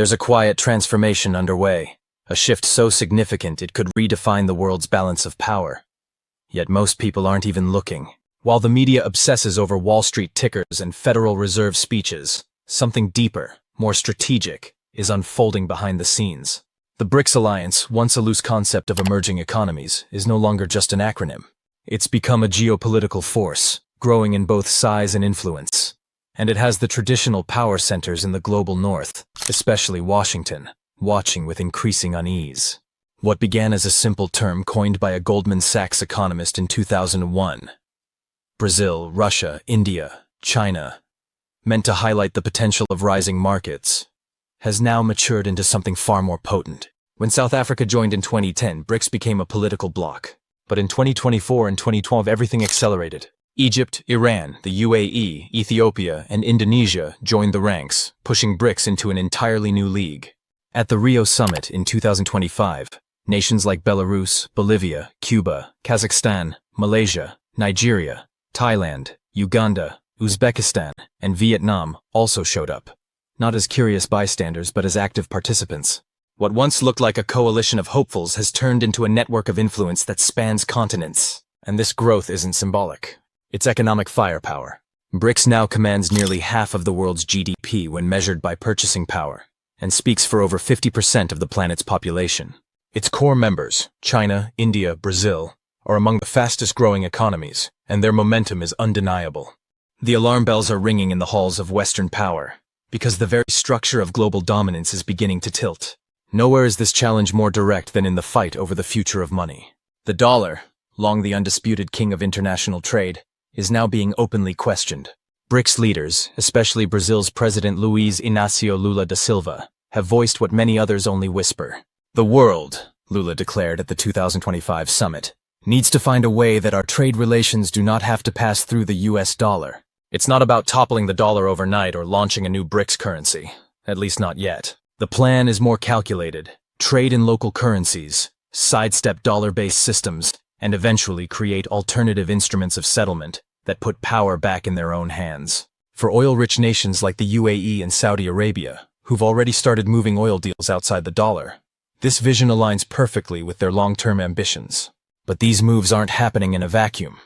There's a quiet transformation underway, a shift so significant it could redefine the world's balance of power. Yet most people aren't even looking. While the media obsesses over Wall Street tickers and Federal Reserve speeches, something deeper, more strategic, is unfolding behind the scenes. The BRICS alliance, once a loose concept of emerging economies, is no longer just an acronym. It's become a geopolitical force, growing in both size and influence. And it has the traditional power centers in the global north, especially Washington, watching with increasing unease. What began as a simple term coined by a Goldman Sachs economist in 2001, Brazil, Russia, India, China, meant to highlight the potential of rising markets, has now matured into something far more potent. When South Africa joined in 2010, BRICS became a political bloc. But in 2024 and 2012, everything accelerated. Egypt, Iran, the UAE, Ethiopia, and Indonesia joined the ranks, pushing BRICS into an entirely new league. At the Rio Summit in 2025, nations like Belarus, Bolivia, Cuba, Kazakhstan, Malaysia, Nigeria, Thailand, Uganda, Uzbekistan, and Vietnam also showed up. Not as curious bystanders, but as active participants. What once looked like a coalition of hopefuls has turned into a network of influence that spans continents. And this growth isn't symbolic. It's economic firepower. BRICS now commands nearly half of the world's GDP when measured by purchasing power, and speaks for over 50% of the planet's population. Its core members, China, India, Brazil, are among the fastest growing economies, and their momentum is undeniable. The alarm bells are ringing in the halls of Western power, because the very structure of global dominance is beginning to tilt. Nowhere is this challenge more direct than in the fight over the future of money. The dollar, long the undisputed king of international trade, is now being openly questioned. BRICS leaders, especially Brazil's President Luiz Inácio Lula da Silva, have voiced what many others only whisper. The world, Lula declared at the 2025 summit, needs to find a way that our trade relations do not have to pass through the US dollar. It's not about toppling the dollar overnight or launching a new BRICS currency, at least not yet. The plan is more calculated. Trade in local currencies, sidestep dollar-based systems, and eventually create alternative instruments of settlement that put power back in their own hands. For oil-rich nations like the UAE and Saudi Arabia, who've already started moving oil deals outside the dollar, this vision aligns perfectly with their long-term ambitions. But these moves aren't happening in a vacuum,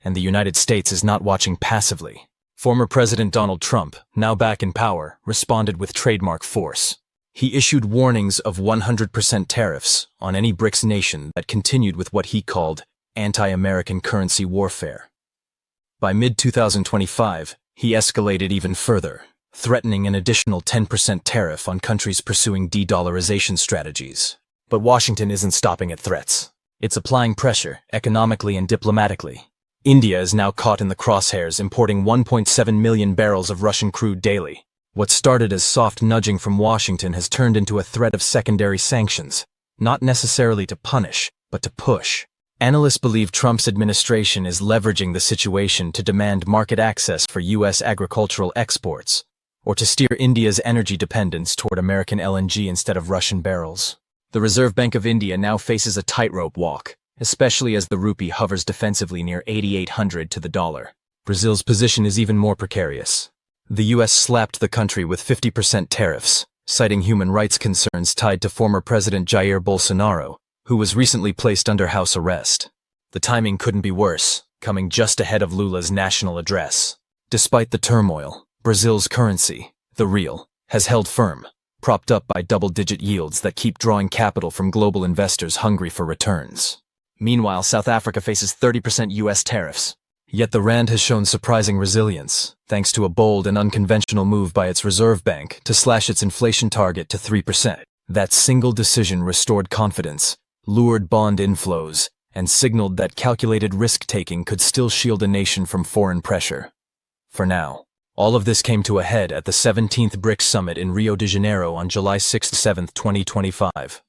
and the United States is not watching passively. Former President Donald Trump, now back in power, responded with trademark force. He issued warnings of 100% tariffs on any BRICS nation that continued with what he called anti-American currency warfare. By mid-2025, he escalated even further, threatening an additional 10% tariff on countries pursuing de-dollarization strategies. But Washington isn't stopping at threats. It's applying pressure, economically and diplomatically. India is now caught in the crosshairs, importing 1.7 million barrels of Russian crude daily. What started as soft nudging from Washington has turned into a threat of secondary sanctions, not necessarily to punish, but to push. Analysts believe Trump's administration is leveraging the situation to demand market access for U.S. agricultural exports, or to steer India's energy dependence toward American LNG instead of Russian barrels. The Reserve Bank of India now faces a tightrope walk, especially as the rupee hovers defensively near 8,800 to the dollar. Brazil's position is even more precarious. The U.S. slapped the country with 50% tariffs, citing human rights concerns tied to former President Jair Bolsonaro, who was recently placed under house arrest. The timing couldn't be worse, coming just ahead of Lula's national address. Despite the turmoil, Brazil's currency, the real, has held firm, propped up by double-digit yields that keep drawing capital from global investors hungry for returns. Meanwhile, South Africa faces 30% U.S. tariffs. Yet the rand has shown surprising resilience, thanks to a bold and unconventional move by its Reserve Bank to slash its inflation target to 3%. That single decision restored confidence, lured bond inflows, and signaled that calculated risk-taking could still shield a nation from foreign pressure. For now, all of this came to a head at the 17th BRICS Summit in Rio de Janeiro on July 6-7, 2025.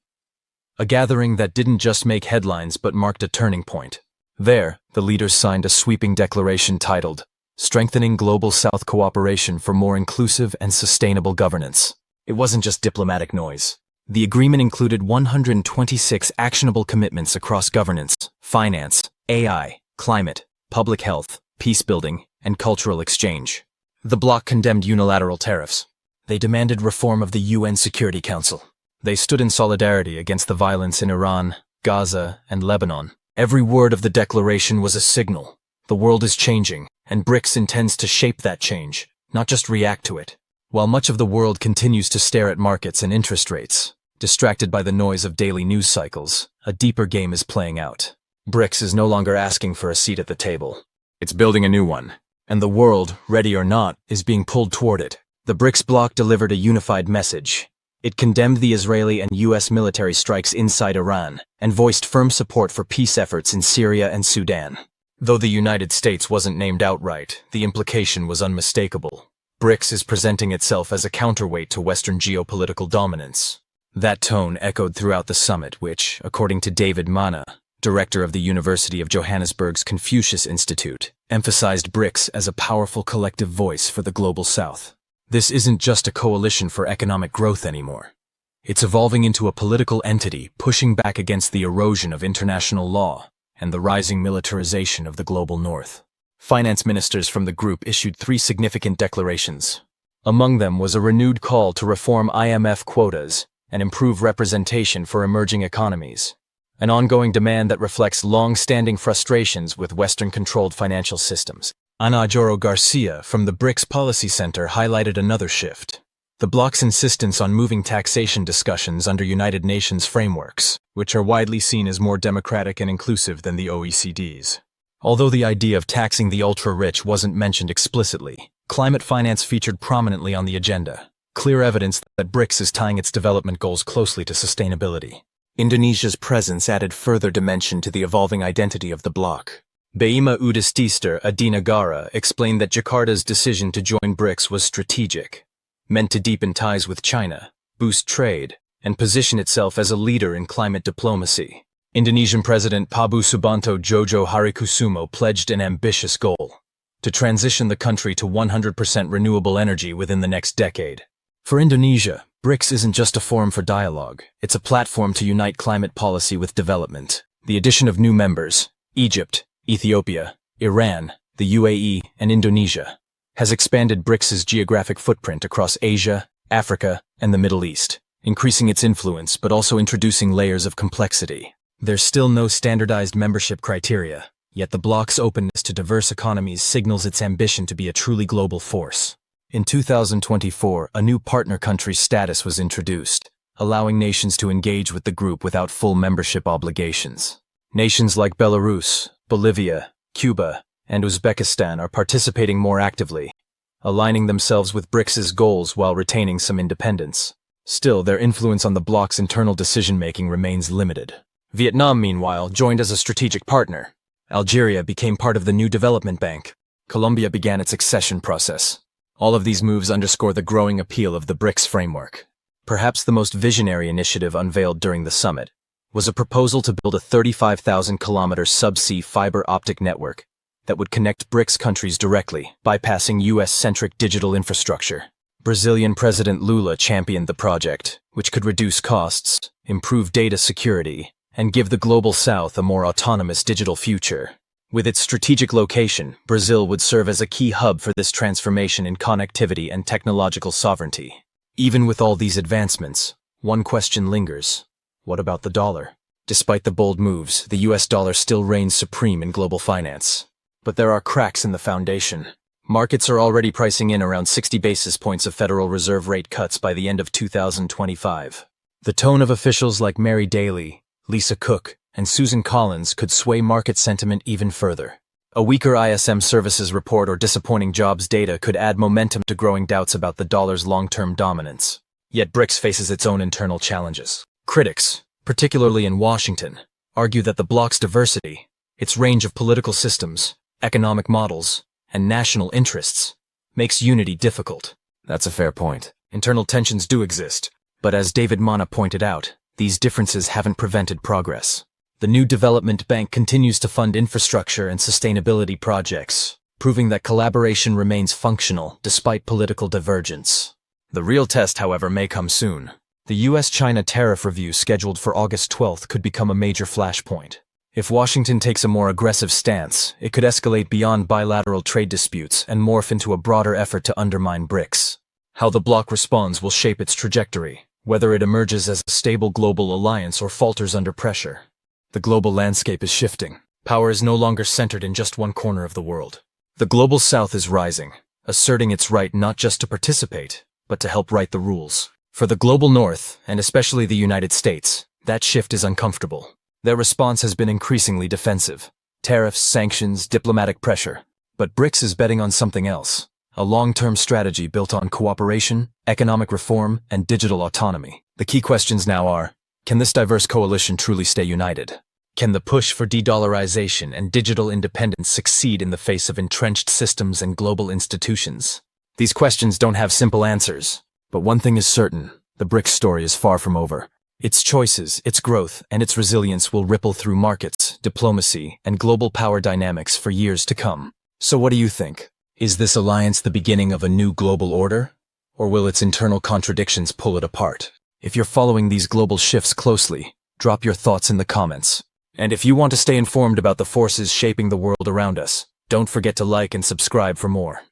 A gathering that didn't just make headlines but marked a turning point. There, the leaders signed a sweeping declaration titled, Strengthening Global South Cooperation for More Inclusive and Sustainable Governance. It wasn't just diplomatic noise. The agreement included 126 actionable commitments across governance, finance, AI, climate, public health, peace building, and cultural exchange. The bloc condemned unilateral tariffs. They demanded reform of the UN Security Council. They stood in solidarity against the violence in Iran, Gaza, and Lebanon. Every word of the declaration was a signal. The world is changing, and BRICS intends to shape that change, not just react to it. While much of the world continues to stare at markets and interest rates, distracted by the noise of daily news cycles, a deeper game is playing out. BRICS is no longer asking for a seat at the table. It's building a new one. And the world, ready or not, is being pulled toward it. The BRICS bloc delivered a unified message. It condemned the Israeli and U.S. military strikes inside Iran and voiced firm support for peace efforts in Syria and Sudan. Though the United States wasn't named outright, the implication was unmistakable. BRICS is presenting itself as a counterweight to Western geopolitical dominance. That tone echoed throughout the summit, which, according to David Mana, director of the University of Johannesburg's Confucius Institute, emphasized BRICS as a powerful collective voice for the global South. This isn't just a coalition for economic growth anymore. It's evolving into a political entity pushing back against the erosion of international law and the rising militarization of the global North. Finance ministers from the group issued 3 significant declarations. Among them was a renewed call to reform IMF quotas and improve representation for emerging economies, an ongoing demand that reflects long-standing frustrations with Western-controlled financial systems. Ana Joro Garcia from the BRICS Policy Center highlighted another shift: the bloc's insistence on moving taxation discussions under United Nations frameworks, which are widely seen as more democratic and inclusive than the OECD's. Although the idea of taxing the ultra-rich wasn't mentioned explicitly, climate finance featured prominently on the agenda, clear evidence that BRICS is tying its development goals closely to sustainability. Indonesia's presence added further dimension to the evolving identity of the bloc. Bima Udistister Adinegara explained that Jakarta's decision to join BRICS was strategic, meant to deepen ties with China, boost trade, and position itself as a leader in climate diplomacy. Indonesian President Prabowo Subianto Jojo Harikusumo pledged an ambitious goal: to transition the country to 100% renewable energy within the next decade. For Indonesia, BRICS isn't just a forum for dialogue, it's a platform to unite climate policy with development. The addition of new members, Egypt, Ethiopia, Iran, the UAE, and Indonesia, has expanded BRICS's geographic footprint across Asia, Africa, and the Middle East, increasing its influence but also introducing layers of complexity. There's still no standardized membership criteria, yet the bloc's openness to diverse economies signals its ambition to be a truly global force. In 2024, a new partner country status was introduced, allowing nations to engage with the group without full membership obligations. Nations like Belarus, Bolivia, Cuba, and Uzbekistan are participating more actively, aligning themselves with BRICS's goals while retaining some independence. Still, their influence on the bloc's internal decision-making remains limited. Vietnam, meanwhile, joined as a strategic partner. Algeria became part of the new development bank. Colombia began its accession process. All of these moves underscore the growing appeal of the BRICS framework. Perhaps the most visionary initiative unveiled during the summit was a proposal to build a 35,000-kilometer subsea fiber optic network that would connect BRICS countries directly, bypassing US-centric digital infrastructure. Brazilian President Lula championed the project, which could reduce costs, improve data security, and give the global South a more autonomous digital future. With its strategic location, Brazil would serve as a key hub for this transformation in connectivity and technological sovereignty. Even with all these advancements, one question lingers: what about the dollar? Despite the bold moves, the US dollar still reigns supreme in global finance. But there are cracks in the foundation. Markets are already pricing in around 60 basis points of Federal Reserve rate cuts by the end of 2025. The tone of officials like Mary Daly, Lisa Cook, and Susan Collins could sway market sentiment even further. A weaker ISM services report or disappointing jobs data could add momentum to growing doubts about the dollar's long-term dominance. Yet BRICS faces its own internal challenges. Critics, particularly in Washington, argue that the bloc's diversity, its range of political systems, economic models, and national interests, makes unity difficult. That's a fair point. Internal tensions do exist, but as David Mana pointed out, these differences haven't prevented progress. The new development bank continues to fund infrastructure and sustainability projects, proving that collaboration remains functional despite political divergence. The real test, however, may come soon. The US-China tariff review scheduled for August 12th could become a major flashpoint. If Washington takes a more aggressive stance, it could escalate beyond bilateral trade disputes and morph into a broader effort to undermine BRICS. How the bloc responds will shape its trajectory, whether it emerges as a stable global alliance or falters under pressure. The global landscape is shifting. Power is no longer centered in just one corner of the world. The global south is rising, asserting its right not just to participate, but to help write the rules. For the global north, and especially the United States, that shift is uncomfortable. Their response has been increasingly defensive. Tariffs, sanctions, diplomatic pressure. But BRICS is betting on something else. A long-term strategy built on cooperation, economic reform, and digital autonomy. The key questions now are, can this diverse coalition truly stay united? Can the push for de-dollarization and digital independence succeed in the face of entrenched systems and global institutions? These questions don't have simple answers. But one thing is certain, the BRICS story is far from over. Its choices, its growth, and its resilience will ripple through markets, diplomacy, and global power dynamics for years to come. So what do you think? Is this alliance the beginning of a new global order? Or will its internal contradictions pull it apart? If you're following these global shifts closely, drop your thoughts in the comments. And if you want to stay informed about the forces shaping the world around us, don't forget to like and subscribe for more.